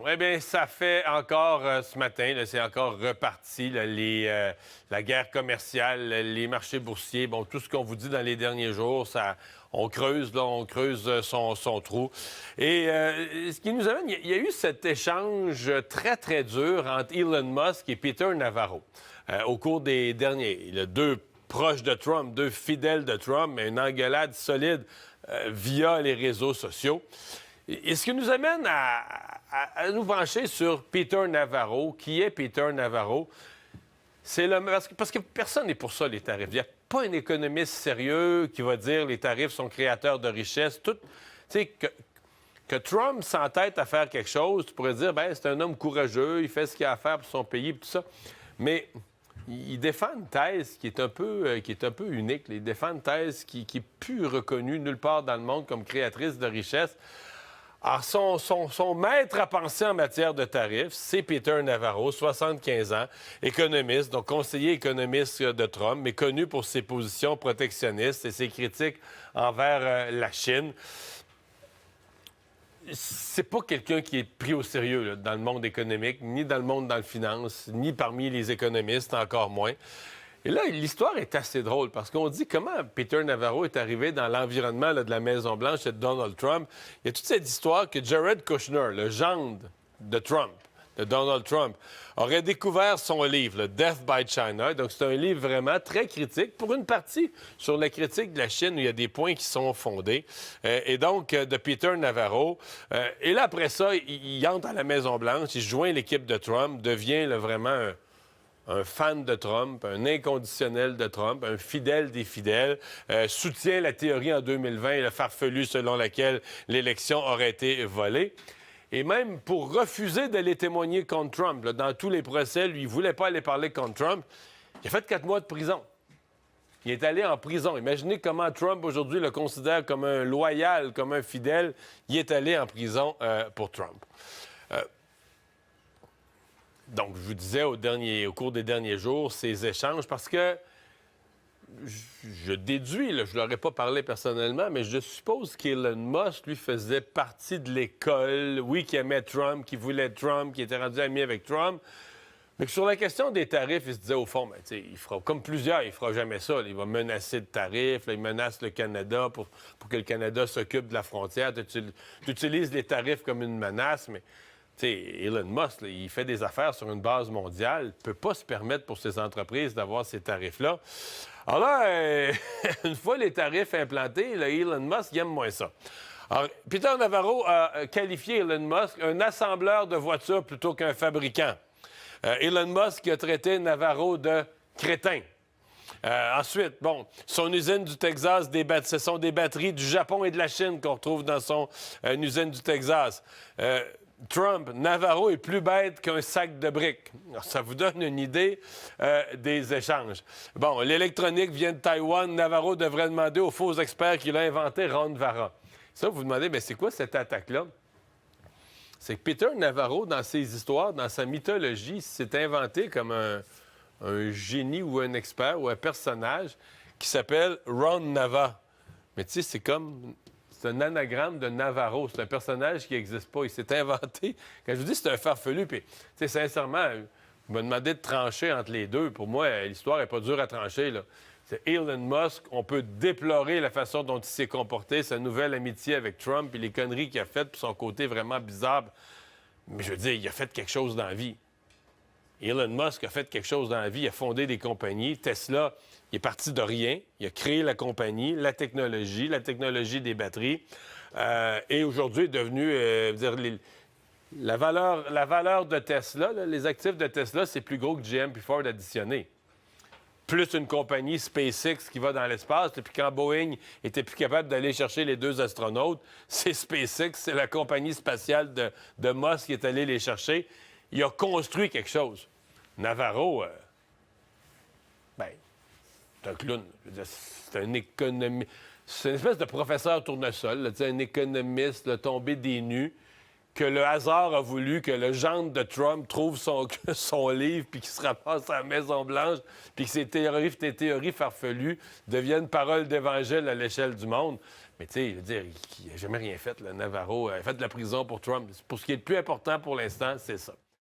eh bien, ça fait encore ce matin, là, c'est encore reparti, là, la guerre commerciale, les marchés boursiers, bon, tout ce qu'on vous dit dans les derniers jours, ça, on creuse, là, on creuse son trou. Et ce qui nous amène, il y a eu cet échange très, très dur entre Elon Musk et Peter Navarro au cours des derniers. Il y a deux proches de Trump, deux fidèles de Trump, mais une engueulade solide via les réseaux sociaux. Et ce qui nous amène à nous pencher sur Peter Navarro. Qui est Peter Navarro? C'est le... parce que personne n'est pour ça, les tarifs. Il n'y a pas un économiste sérieux qui va dire les tarifs sont créateurs de richesse. Tout... Tu sais, que Trump s'entête à faire quelque chose, tu pourrais dire, ben c'est un homme courageux, il fait ce qu'il a à faire pour son pays, tout ça. Mais il défend une thèse qui est un peu unique. Il défend une thèse qui n'est plus reconnue nulle part dans le monde comme créatrice de richesse. Alors, son maître à penser en matière de tarifs, c'est Peter Navarro, 75 ans, économiste, donc conseiller économiste de Trump, mais connu pour ses positions protectionnistes et ses critiques envers la Chine. C'est pas quelqu'un qui est pris au sérieux là, dans le monde économique, ni dans le monde dans la finance, ni parmi les économistes, encore moins. Et là, l'histoire est assez drôle parce qu'on dit comment Peter Navarro est arrivé dans l'environnement là, de la Maison-Blanche et de Donald Trump. Il y a toute cette histoire que Jared Kushner, le gendre de Trump, de Donald Trump, aurait découvert son livre, le Death by China. Donc, c'est un livre vraiment très critique, pour une partie sur la critique de la Chine, où il y a des points qui sont fondés. Et donc, de Peter Navarro. Et là, après ça, il entre à la Maison-Blanche, il joint l'équipe de Trump, devient là, vraiment un fan de Trump, un inconditionnel de Trump, un fidèle des fidèles, soutient la théorie en 2020, le farfelu selon laquelle l'élection aurait été volée. Et même pour refuser d'aller témoigner contre Trump, là, dans tous les procès, lui, il ne voulait pas aller parler contre Trump. Il a fait 4 mois de prison. Il est allé en prison. Imaginez comment Trump, aujourd'hui, le considère comme un loyal, comme un fidèle. Il est allé en prison pour Trump. Donc, je vous disais au cours des derniers jours, ces échanges, parce que je déduis, là, je ne leur ai pas parlé personnellement, mais je suppose qu'Elon Musk, lui, faisait partie de l'école, oui, qui aimait Trump, qui voulait Trump, qui était rendu ami avec Trump, mais que sur la question des tarifs, il se disait, au fond, ben, il fera, comme plusieurs, il ne fera jamais ça. Là, il va menacer de tarifs, là, il menace le Canada pour que le Canada s'occupe de la frontière. Tu utilises les tarifs comme une menace, mais... T'sais, Elon Musk, là, il fait des affaires sur une base mondiale. Il ne peut pas se permettre pour ses entreprises d'avoir ces tarifs-là. Alors là, une fois les tarifs implantés, là, Elon Musk, il aime moins ça. Alors, Peter Navarro a qualifié Elon Musk un assembleur de voitures plutôt qu'un fabricant. Elon Musk a traité Navarro de crétin. Ensuite, bon, son usine du Texas, ce sont des batteries du Japon et de la Chine qu'on retrouve dans son usine du Texas. Trump, Navarro est plus bête qu'un sac de briques. Alors, ça vous donne une idée des échanges. Bon, l'électronique vient de Taïwan. Navarro devrait demander aux faux experts qui l'ont inventé, Ron Vara. Ça, vous vous demandez, mais c'est quoi cette attaque-là? C'est que Peter Navarro, dans ses histoires, dans sa mythologie, s'est inventé comme un génie ou un expert ou un personnage qui s'appelle Ron Nava. Mais tu sais, c'est un anagramme de Navarro. C'est un personnage qui n'existe pas. Il s'est inventé. Quand je vous dis c'est un farfelu, puis, tu sais, sincèrement, vous me demandez de trancher entre les deux. Pour moi, l'histoire n'est pas dure à trancher, là. C'est Elon Musk. On peut déplorer la façon dont il s'est comporté, sa nouvelle amitié avec Trump et les conneries qu'il a faites, puis son côté vraiment bizarre. Mais je veux dire, il a fait quelque chose dans la vie. Elon Musk a fait quelque chose dans la vie. Il a fondé des compagnies. Tesla, il est parti de rien. Il a créé la compagnie, la technologie des batteries. Et aujourd'hui, est devenu... la valeur de Tesla, là, les actifs de Tesla, c'est plus gros que GM puis Ford additionnés. Plus une compagnie SpaceX qui va dans l'espace. Puis quand Boeing était plus capable d'aller chercher les 2 astronautes, c'est SpaceX, c'est la compagnie spatiale de Musk qui est allé les chercher. Il a construit quelque chose. Navarro, c'est un clown. C'est un économiste. C'est une espèce de professeur tournesol, là, un économiste là, tombé des nues, que le hasard a voulu que le gendre de Trump trouve son livre, puis qu'il se ramasse à la Maison-Blanche, puis que tes théories farfelues deviennent paroles d'évangile à l'échelle du monde. Mais tu sais, je veux dire, il n'a jamais rien fait, le Navarro. Il a fait de la prison pour Trump. Pour ce qui est le plus important pour l'instant, c'est ça.